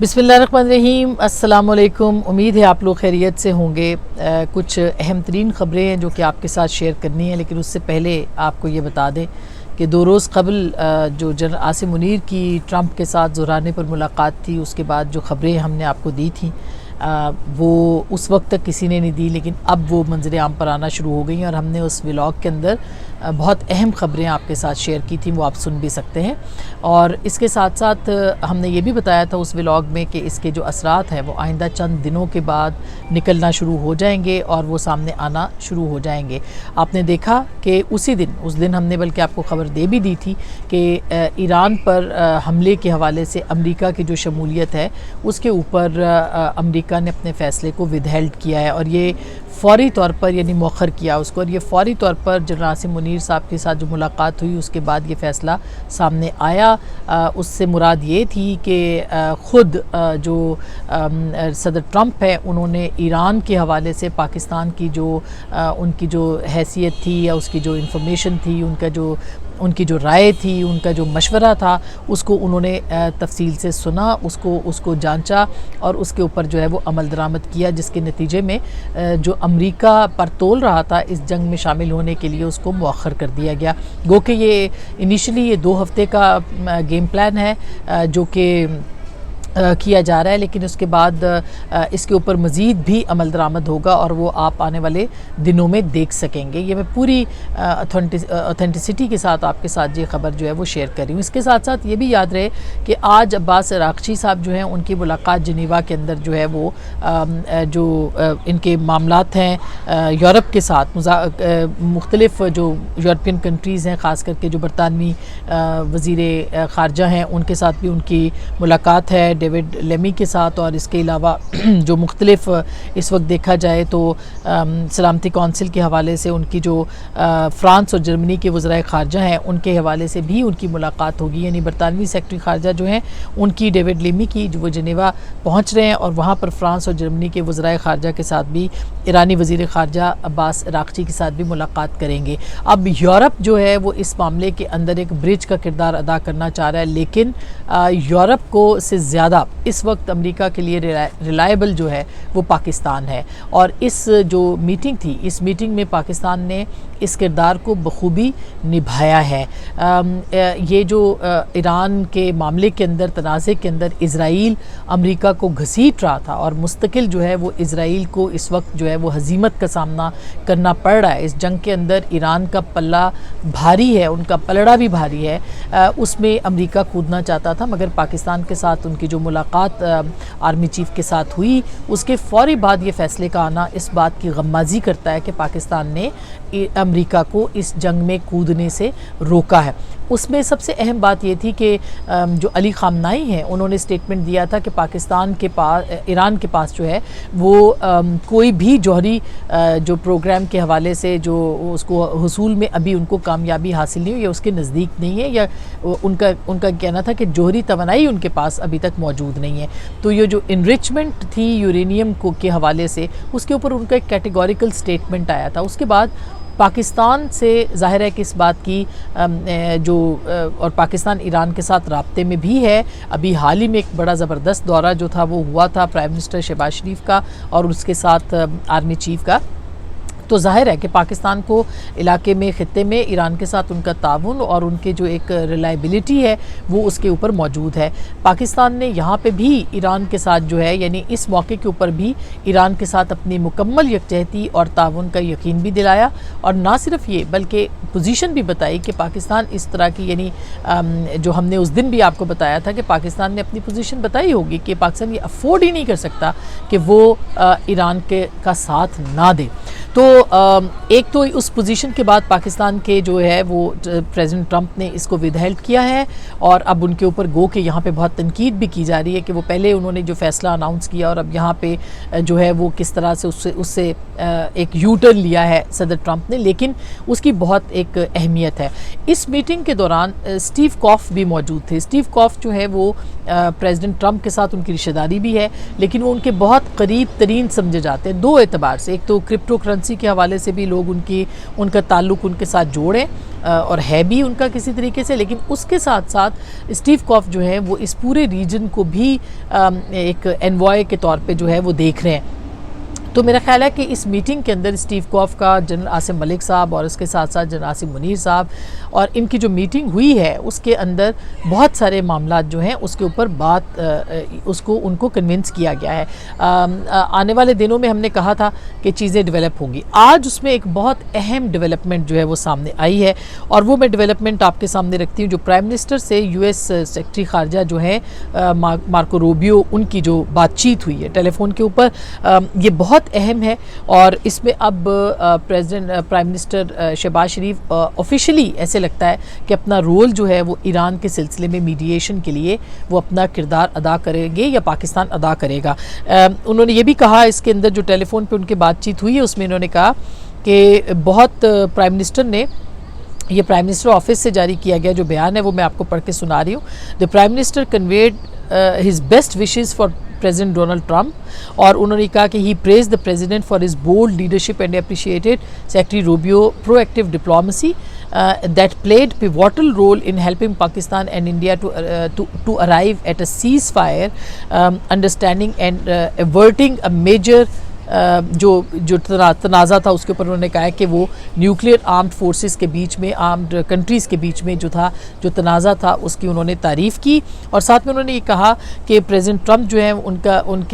بسم اللہ الرحمن الرحیم، السلام علیکم۔ امید ہے آپ لوگ خیریت سے ہوں گے۔ کچھ اہم ترین خبریں ہیں جو کہ آپ کے ساتھ شیئر کرنی ہیں، لیکن اس سے پہلے آپ کو یہ بتا دیں کہ 2 روز قبل جو جنرل عاصم منیر کی ٹرمپ کے ساتھ زہرانے پر ملاقات تھی، اس کے بعد جو خبریں ہم نے آپ کو دی تھیں وہ اس وقت تک کسی نے نہیں دی، لیکن اب وہ منظر عام پر آنا شروع ہو گئی ہیں، اور ہم نے اس ولاگ کے اندر بہت اہم خبریں آپ کے ساتھ شیئر کی تھیں، وہ آپ سن بھی سکتے ہیں۔ اور اس کے ساتھ ساتھ ہم نے یہ بھی بتایا تھا اس ولاگ میں کہ اس کے جو اثرات ہیں وہ آئندہ چند دنوں کے بعد نکلنا شروع ہو جائیں گے اور وہ سامنے آنا شروع ہو جائیں گے۔ آپ نے دیکھا کہ اس دن ہم نے بلکہ آپ کو خبر دے بھی دی تھی کہ ایران پر حملے کے حوالے سے امریکہ کی جو شمولیت ہے اس کے اوپر امریکہ نے اپنے فیصلے کو ودہیلڈ کیا ہے، اور یہ فوری طور پر یعنی مؤخر کیا اس کو، اور یہ فوری طور پر جنرل عاصم منیر صاحب کے ساتھ جو ملاقات ہوئی اس کے بعد یہ فیصلہ سامنے آیا۔ اس سے مراد یہ تھی کہ خود جو صدر ٹرمپ ہے انہوں نے ایران کے حوالے سے پاکستان کی جو ان کی جو حیثیت تھی یا اس کی جو انفارمیشن تھی، ان کی جو رائے تھی، ان کا جو مشورہ تھا، اس کو انہوں نے تفصیل سے سنا، اس کو جانچا اور اس کے اوپر جو ہے وہ عمل درآمد کیا، جس کے نتیجے میں جو امریکہ پر تول رہا تھا اس جنگ میں شامل ہونے کے لیے اس کو مؤخر کر دیا گیا۔ گو کہ یہ انیشلی یہ 2 ہفتے کا گیم پلان ہے جو کہ کیا جا رہا ہے، لیکن اس کے بعد اس کے اوپر مزید بھی عمل درآمد ہوگا اور وہ آپ آنے والے دنوں میں دیکھ سکیں گے۔ یہ میں پوری اتھینٹسٹی کے ساتھ آپ کے ساتھ یہ خبر جو ہے وہ شیئر کر رہی ہوں۔ اس کے ساتھ ساتھ یہ بھی یاد رہے کہ آج عباس عراقچی صاحب جو ہیں ان کی ملاقات جنیوا کے اندر جو ہے وہ جو ان کے معاملات ہیں یورپ کے ساتھ، مختلف جو یورپین کنٹریز ہیں، خاص کر کے جو برطانوی وزیر خارجہ ہیں ان کے ساتھ بھی ان کی ملاقات ہے، ڈیوڈ لیمی کے ساتھ، اور اس کے علاوہ جو مختلف اس وقت دیکھا جائے تو سلامتی کونسل کے حوالے سے ان کی جو فرانس اور جرمنی کے وزرائے خارجہ ہیں ان کے حوالے سے بھی ان کی ملاقات ہوگی، یعنی برطانوی سیکرٹری خارجہ جو ہیں ان کی ڈیوڈ لیمی کی جو وہ جنیوا پہنچ رہے ہیں، اور وہاں پر فرانس اور جرمنی کے وزرائے خارجہ کے ساتھ بھی ایرانی وزیر خارجہ عباس عراقچی کے ساتھ بھی ملاقات کریں گے۔ اب یورپ جو ہے وہ اس معاملے کے اندر ایک برج کا کردار ادا کرنا چاہ رہا ہے، لیکن یورپ کو سے زیادہ اس وقت امریکہ کے لیے ریلائبل جو ہے وہ پاکستان ہے، اور اس جو میٹنگ تھی اس میٹنگ میں پاکستان نے اس کردار کو بخوبی نبھایا ہے۔ یہ جو ایران کے معاملے کے اندر تنازع کے اندر اسرائیل امریکہ کو گھسیٹ رہا تھا، اور مستقل جو ہے وہ اسرائیل کو اس وقت جو ہے وہ ہزیمت کا سامنا کرنا پڑ رہا ہے۔ اس جنگ کے اندر ایران کا پلہ بھاری ہے، ان کا پلڑا بھی بھاری ہے، اس میں امریکہ کودنا چاہتا تھا، مگر پاکستان کے ساتھ ان کی جو ملاقات آرمی چیف کے ساتھ ہوئی اس کے فوری بعد یہ فیصلے کا آنا اس بات کی غمازی کرتا ہے کہ پاکستان نے امریکہ کو اس جنگ میں کودنے سے روکا ہے۔ اس میں سب سے اہم بات یہ تھی کہ جو علی خامنائی ہیں انہوں نے سٹیٹمنٹ دیا تھا کہ پاکستان کے پاس ایران کے پاس جو ہے وہ کوئی بھی جوہری جو پروگرام کے حوالے سے جو اس کو حصول میں ابھی ان کو کامیابی حاصل نہیں ہوئی یا اس کے نزدیک نہیں ہے، یا ان کا کہنا تھا کہ جوہری توانائی ان کے پاس ابھی تک موجود نہیں ہے۔ تو یہ جو انرچمنٹ تھی یورینیم کو کے حوالے سے اس کے اوپر ان کا ایک کیٹیگوریکل سٹیٹمنٹ آیا تھا۔ اس کے بعد پاکستان سے ظاہر ہے کہ اس بات کی اور پاکستان ایران کے ساتھ رابطے میں بھی ہے۔ ابھی حال ہی میں ایک بڑا زبردست دورہ جو تھا وہ ہوا تھا پرائم منسٹر شہباز شریف کا اور اس کے ساتھ آرمی چیف کا، تو ظاہر ہے کہ پاکستان کو علاقے میں خطے میں ایران کے ساتھ ان کا تعاون اور ان کے جو ایک ریلائبلٹی ہے وہ اس کے اوپر موجود ہے۔ پاکستان نے یہاں پہ بھی ایران کے ساتھ جو ہے یعنی اس موقع کے اوپر بھی ایران کے ساتھ اپنی مکمل یکجہتی اور تعاون کا یقین بھی دلایا، اور نہ صرف یہ بلکہ پوزیشن بھی بتائی کہ پاکستان اس طرح کی یعنی جو ہم نے اس دن بھی آپ کو بتایا تھا کہ پاکستان نے اپنی پوزیشن بتائی ہوگی کہ پاکستان یہ افورڈ ہی نہیں کر سکتا کہ وہ ایران کا ساتھ نہ دے۔ تو ایک تو اس پوزیشن کے بعد پاکستان کے جو ہے وہ پریزیڈنٹ ٹرمپ نے اس کو ودہیلڈ کیا ہے، اور اب ان کے اوپر گو کہ یہاں پہ بہت تنقید بھی کی جا رہی ہے کہ وہ پہلے انہوں نے جو فیصلہ اناؤنس کیا اور اب یہاں پہ جو ہے وہ کس طرح سے اس سے ایک یو ٹرن لیا ہے صدر ٹرمپ نے، لیکن اس کی بہت ایک اہمیت ہے۔ اس میٹنگ کے دوران اسٹیو کاف بھی موجود تھے۔ اسٹیو کاف جو ہے وہ پریزیڈنٹ ٹرمپ کے ساتھ ان کی رشتہ داری بھی ہے، لیکن وہ ان کے بہت قریب ترین سمجھے جاتے ہیں 2 اعتبار سے۔ ایک تو کرپٹو کرنسی پالیسی کے حوالے سے بھی لوگ ان کا تعلق ان کے ساتھ جوڑیں اور ہے بھی ان کا کسی طریقے سے، لیکن اس کے ساتھ ساتھ اسٹیو کاف جو ہیں وہ اس پورے ریجن کو بھی ایک انوائے کے طور پہ جو ہے وہ دیکھ رہے ہیں۔ تو میرا خیال ہے کہ اس میٹنگ کے اندر اسٹیو کاف کا جنرل عاصم ملک صاحب اور اس کے ساتھ ساتھ جنرل عاصم منیر صاحب اور ان کی جو میٹنگ ہوئی ہے اس کے اندر بہت سارے معاملات جو ہیں اس کے اوپر ان کو کنونس کیا گیا ہے۔ آنے والے دنوں میں ہم نے کہا تھا کہ چیزیں ڈیولپ ہوں گی، آج اس میں ایک بہت اہم ڈیولپمنٹ جو ہے وہ سامنے آئی ہے، اور وہ میں ڈیولپمنٹ آپ کے سامنے رکھتی ہوں جو پرائم منسٹر سے یو ایس سیکرٹری خارجہ جو ہیں مارکو روبیو، ان کی جو بات چیت ہوئی ہے ٹیلی فون کے اوپر، یہ بہت اہم ہے، اور اس میں اب پرائم منسٹر شہباز شریف آفیشلی ایسے لگتا ہے کہ اپنا رول جو ہے وہ ایران کے سلسلے میں میڈییشن کے لیے وہ اپنا کردار ادا کریں گے یا پاکستان ادا کرے گا۔ انہوں نے یہ بھی کہا اس کے اندر جو ٹیلی فون پہ ان کی بات چیت ہوئی ہے اس میں انہوں نے کہا کہ بہت پرائم منسٹر نے، یہ پرائم منسٹر آفس سے جاری کیا گیا جو بیان ہے وہ میں آپ کو پڑھ کے سنا رہی ہوں۔ The prime minister conveyed his best wishes for president Donald Trump, اور انہوں نے کہا کہ he praised the president for his bold leadership and appreciated secretary Rubio proactive diplomacy that played pivotal role in helping Pakistan and India to arrive at a ceasefire understanding and averting a major جو تنازع تھا اس کے اوپر انہوں نے کہا ہے کہ وہ نیوکلیئر آرمڈ فورسز کے بیچ میں، آرمڈ کنٹریز کے بیچ میں جو تنازع تھا اس کی انہوں نے تعریف کی، اور ساتھ میں انہوں نے یہ کہا کہ پریزیڈنٹ ٹرمپ جو ہیں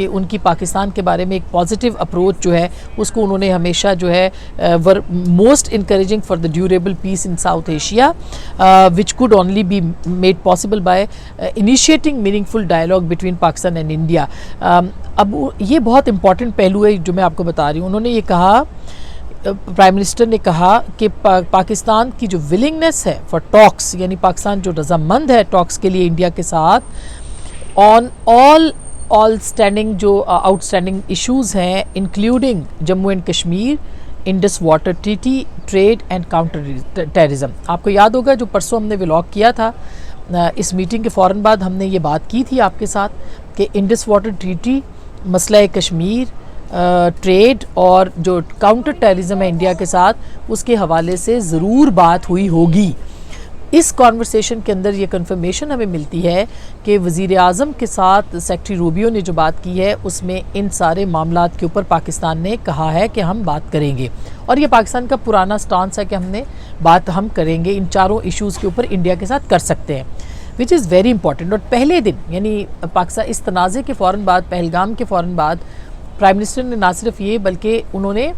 ان کی پاکستان کے بارے میں ایک پازیٹیو اپروچ جو ہے اس کو انہوں نے ہمیشہ جو ہے most encouraging for the durable peace in South Asia وچ could only be made possible by initiating meaningful dialogue between Pakistan and India. اب یہ بہت امپورٹنٹ پہلو ہے جو میں آپ کو بتا رہی ہوں۔ انہوں نے یہ کہا، پرائم منسٹر نے کہا کہ پاکستان کی جو ولنگنس ہے فار ٹاکس، یعنی پاکستان جو رضامند ہے ٹاکس کے لیے انڈیا کے ساتھ آن آل اسٹینڈنگ جو آؤٹ اسٹینڈنگ ایشوز ہیں including Jammu and Kashmir, Indus water treaty, trade and counter terrorism. آپ کو یاد ہوگا جو پرسوں ہم نے ولاگ کیا تھا، اس میٹنگ کے فوراً بعد ہم نے یہ بات کی تھی آپ کے ساتھ کہ انڈس واٹر ٹریٹی، مسئلہ کشمیر، ٹریڈ اور جو کاؤنٹر ٹیررزم ہے انڈیا کے ساتھ، اس کے حوالے سے ضرور بات ہوئی ہوگی۔ اس کانورسیشن کے اندر یہ کنفرمیشن ہمیں ملتی ہے کہ وزیر اعظم کے ساتھ سیکرٹری روبیو نے جو بات کی ہے اس میں ان سارے معاملات کے اوپر پاکستان نے کہا ہے کہ ہم بات کریں گے، اور یہ پاکستان کا پرانا سٹانس ہے کہ ہم کریں گے، ان چاروں ایشوز کے اوپر انڈیا کے ساتھ کر سکتے ہیں، وچ از ویری امپورٹنٹ۔ اور پہلے دن یعنی پاکستان اس تنازع کے فوراً بعد، پہلگام کے فوراً بعد، پرائم منسٹر نے نہ صرف یہ بلکہ انہوں نے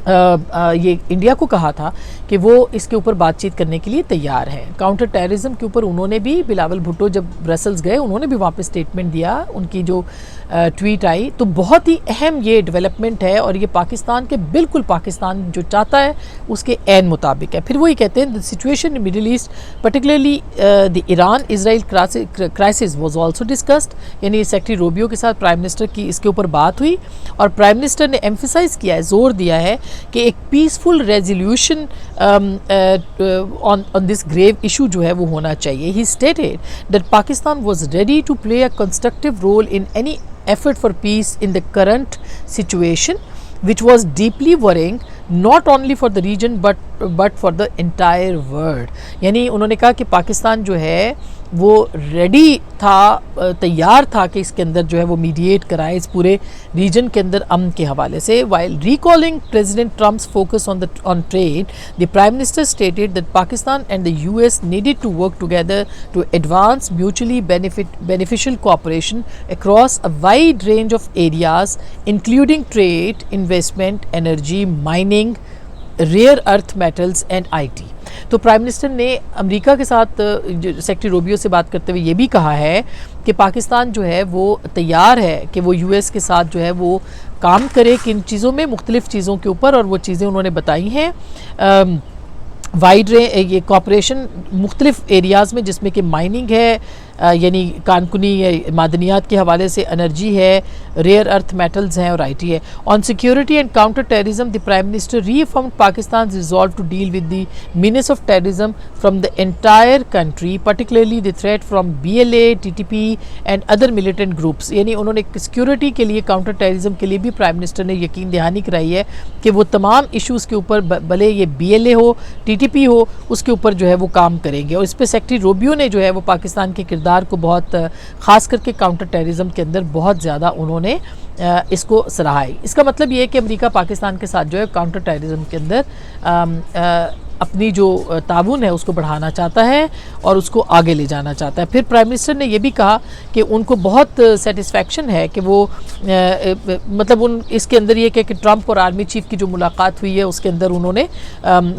یہ انڈیا کو کہا تھا کہ وہ اس کے اوپر بات چیت کرنے کے لیے تیار ہے۔ کاؤنٹر ٹیررزم کے اوپر انہوں نے بھی، بلاول بھٹو جب برسلز گئے انہوں نے بھی وہاں پہ اسٹیٹمنٹ دیا، ان کی جو ٹویٹ آئی، تو بہت ہی اہم یہ ڈیولپمنٹ ہے، اور یہ پاکستان کے بالکل پاکستان جو چاہتا ہے اس کے عین مطابق ہے۔ پھر وہی کہتے ہیں the situation in Middle East particularly the Iran-Israel crisis was also discussed، یعنی سیکرٹری روبیو کے ساتھ پرائم منسٹر کی اس کے اوپر بات ہوئی، اور پرائم منسٹر نے ایمفیسائز کیا ہے، زور دیا ہے کہ ایک peaceful resolution on this grave issue جو ہے وہ ہونا چاہیے۔ He stated that Pakistan was ready to play a constructive role in any effort for peace in the current situation, which was deeply worrying not only for the region but for the entire world۔ یعنی انہوں نے کہا کہ پاکستان جو ہے وہ ready تھا، تیار تھا کہ اس کے اندر جو ہے وہ میڈیٹ کرائے اس پورے ریجن کے اندر امن کے حوالے سے۔ while recalling President Trump's focus on trade, the Prime Minister stated that Pakistan and the US needed to work together to advance mutually beneficial cooperation across a wide range of areas including trade, investment, energy, mining, rare earth metals and I T. تو prime minister نے امریکہ کے ساتھ secretary Rubio سے بات کرتے ہوئے یہ بھی کہا ہے کہ پاکستان جو ہے وہ تیار ہے کہ وہ یو ایس کے ساتھ جو ہے وہ کام کرے کن چیزوں میں، مختلف چیزوں کے اوپر، اور وہ چیزیں انہوں نے بتائی ہیں وائڈ یہ کوآپریشن مختلف ایریاز میں، جس میں کہ مائننگ ہے، یعنی کانکنی معدنیات کے حوالے سے انرجی ہے, ریئر ارتھ میٹلز ہیں اور آئی ٹی ہے. On security and counter terrorism the prime minister reaffirmed Pakistan's resolve to deal with the menace of terrorism from the entire country, particularly the threat from BLA, TTP and other militant groups. یعنی انہوں نے security کے لیے, counter terrorism کے لیے بھی prime minister نے یقین دہانی کرائی ہے کہ وہ تمام ایشوز کے اوپر, بھلے یہ BLA ہو, TTP ہو, اس کے اوپر جو ہے وہ کام کریں گے. اور اس پہ سیکٹری روبیو نے جو ہے وہ پاکستان کے کردار کو بہت, خاص کر کے کاؤنٹر ٹیررزم کے اندر بہت زیادہ انہوں نے اس کو سراہا ہے. اس کا مطلب یہ ہے کہ امریکہ پاکستان کے ساتھ جو ہے کاؤنٹر ٹیررزم کے اندر اپنی جو تعاون ہے اس کو بڑھانا چاہتا ہے اور اس کو آگے لے جانا چاہتا ہے. پھر پرائم منسٹر نے یہ بھی کہا کہ ان کو بہت سیٹسفیکشن ہے کہ وہ مطلب اس کے اندر یہ کہ ٹرمپ اور آرمی چیف کی جو ملاقات ہوئی ہے اس کے اندر انہوں نے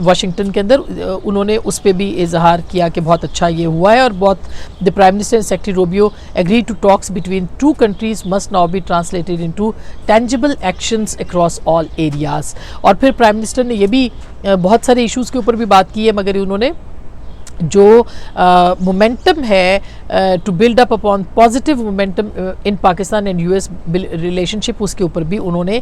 واشنگٹن کے اندر انہوں نے اس پہ بھی اظہار کیا کہ بہت اچھا یہ ہوا ہے, اور بہت the prime minister and secretary Rubio agree to talks between two countries must now be translated into tangible actions across all areas. اور پھر پرائم منسٹر نے یہ بھی بہت سارے ایشوز کے اوپر بھی بات کی ہے, مگر انہوں نے جو مومنٹم ہے to build up upon positive momentum in Pakistan and US relationship, اس کے اوپر بھی انہوں نے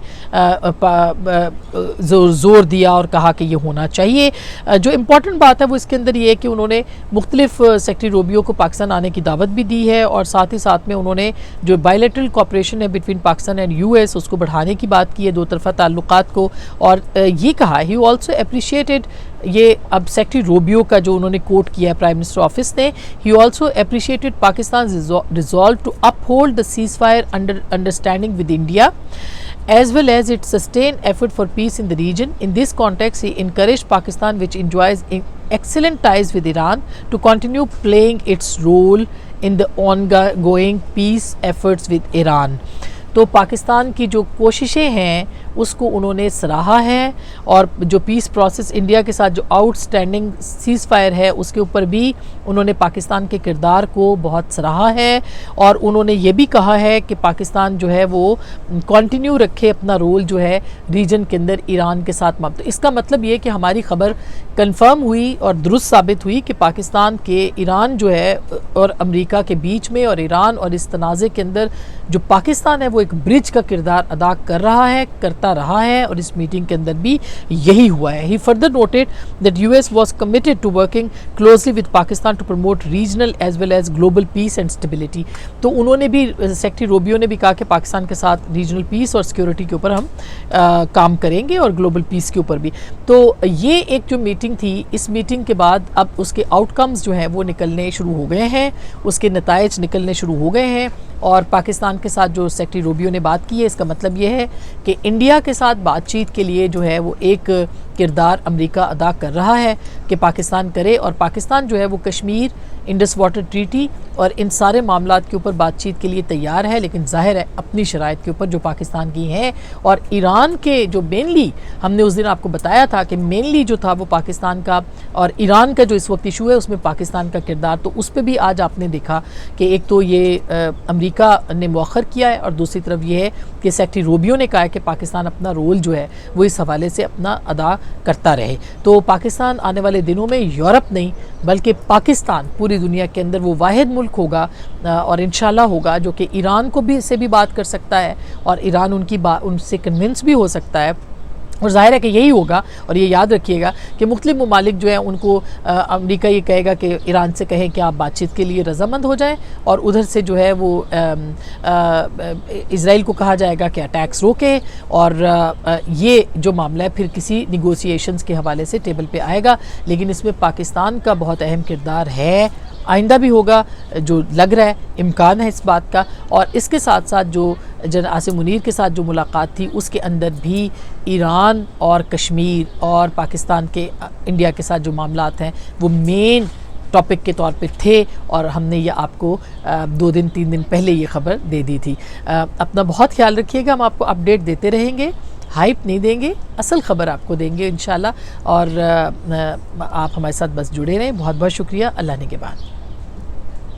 زور دیا اور کہا کہ یہ ہونا چاہیے. جو امپورٹنٹ بات ہے وہ اس کے اندر یہ ہے کہ انہوں نے مختلف سیکرٹری روبیو کو پاکستان آنے کی دعوت بھی دی ہے, اور ساتھ ہی ساتھ میں انہوں نے جو بائیلیٹرل کوآپریشن ہے بٹوین پاکستان اینڈ US اس کو بڑھانے کی بات کی ہے, دو طرفہ تعلقات کو. اور یہ کہا ہی آلسو اپریشیٹڈ, یہ اب سیکرٹری روبیو کا جو انہوں نے کوٹ کیا ہے پرائم منسٹر آفس نے, he also appreciated Pakistan's resolve to uphold the ceasefire understanding with India as well as its sustained effort for peace in the region. In this context, he encouraged Pakistan, which enjoys excellent ties with Iran, to continue playing its role in the ongoing peace efforts with Iran. تو پاکستان کی جو کوششیں ہیں اس کو انہوں نے سراہا ہے, اور جو پیس پروسیس انڈیا کے ساتھ جو آؤٹ سٹینڈنگ سیز فائر ہے اس کے اوپر بھی انہوں نے پاکستان کے کردار کو بہت سراہا ہے, اور انہوں نے یہ بھی کہا ہے کہ پاکستان جو ہے وہ کنٹینیو رکھے اپنا رول جو ہے ریجن کے اندر ایران کے ساتھ. تو اس کا مطلب یہ کہ ہماری خبر کنفرم ہوئی اور درست ثابت ہوئی کہ پاکستان کے ایران جو ہے اور امریکہ کے بیچ میں, اور ایران اور اس تنازع کے اندر جو پاکستان ہے وہ ایک برج کا کردار ادا کر رہا ہے, کرتا رہا ہے, اور اس میٹنگ کے اندر بھی یہی ہوا ہے. He further noted that US was committed to working closely with Pakistan to promote regional as well as global peace and stability. تو انہوں نے بھی, سیکرٹری روبیو نے بھی کہا کہ پاکستان کے ساتھ ریجنل پیس اور سیکیورٹی کے اوپر ہم کام کریں گے, اور گلوبل پیس کے اوپر بھی. تو یہ ایک جو میٹنگ تھی, اس میٹنگ کے بعد اب اس کے آؤٹ کمز جو ہیں وہ نکلنے شروع ہو گئے ہیں, اس کے نتائج نکلنے شروع ہو گئے ہیں. اور پاکستان کے ساتھ جو سیکرٹری روبیو نے بات کی ہے, اس کا مطلب یہ ہے کہ انڈیا کے ساتھ بات چیت کے لیے جو ہے وہ ایک کردار امریکہ ادا کر رہا ہے کہ پاکستان کرے, اور پاکستان جو ہے وہ کشمیر, انڈس واٹر ٹریٹی اور ان سارے معاملات کے اوپر بات چیت کے لیے تیار ہے, لیکن ظاہر ہے اپنی شرائط کے اوپر جو پاکستان کی ہیں. اور ایران کے جو مینلی, ہم نے اس دن آپ کو بتایا تھا کہ مینلی جو تھا وہ پاکستان کا اور ایران کا جو اس وقت ایشو ہے اس میں پاکستان کا کردار, تو اس پہ بھی آج آپ نے دیکھا کہ ایک تو یہ امریکہ نے مؤخر کیا ہے, اور دوسری طرف یہ ہے کہ سیکرٹری روبیو نے کہا ہے کہ پاکستان اپنا رول جو ہے وہ اس حوالے سے اپنا ادا کرتا رہے. تو پاکستان آنے والے دنوں میں یورپ نہیں بلکہ پاکستان پوری دنیا کے اندر وہ واحد ملک ہوگا, اور انشاءاللہ ہوگا, جو کہ ایران کو بھی سے بھی بات کر سکتا ہے, اور ایران ان سے کنونس بھی ہو سکتا ہے. اور ظاہر ہے کہ یہی ہوگا, اور یہ یاد رکھیے گا کہ مختلف ممالک جو ہیں ان کو امریکہ یہ کہے گا کہ ایران سے کہیں کہ آپ بات چیت کے لیے رضامند ہو جائیں, اور ادھر سے جو ہے وہ اسرائیل کو کہا جائے گا کہ اٹیکس روکیں, اور یہ جو معاملہ ہے پھر کسی نیگوسیشنز کے حوالے سے ٹیبل پہ آئے گا. لیکن اس میں پاکستان کا بہت اہم کردار ہے, آئندہ بھی ہوگا, جو لگ رہا ہے امکان ہے اس بات کا. اور اس کے ساتھ ساتھ جو جنرل عاصم منیر کے ساتھ جو ملاقات تھی اس کے اندر بھی ایران اور کشمیر اور پاکستان کے انڈیا کے ساتھ جو معاملات ہیں وہ مین ٹاپک کے طور پہ تھے, اور ہم نے یہ آپ کو 2 دن 3 دن پہلے یہ خبر دے دی تھی. اپنا بہت خیال رکھیے گا, ہم آپ کو اپڈیٹ دیتے رہیں گے, ہائپ نہیں دیں گے, اصل خبر آپ کو دیں گے انشاءاللہ. اور آپ ہمارے ساتھ بس جڑے رہیں. بہت بہت شکریہ. اللہ نگہبان.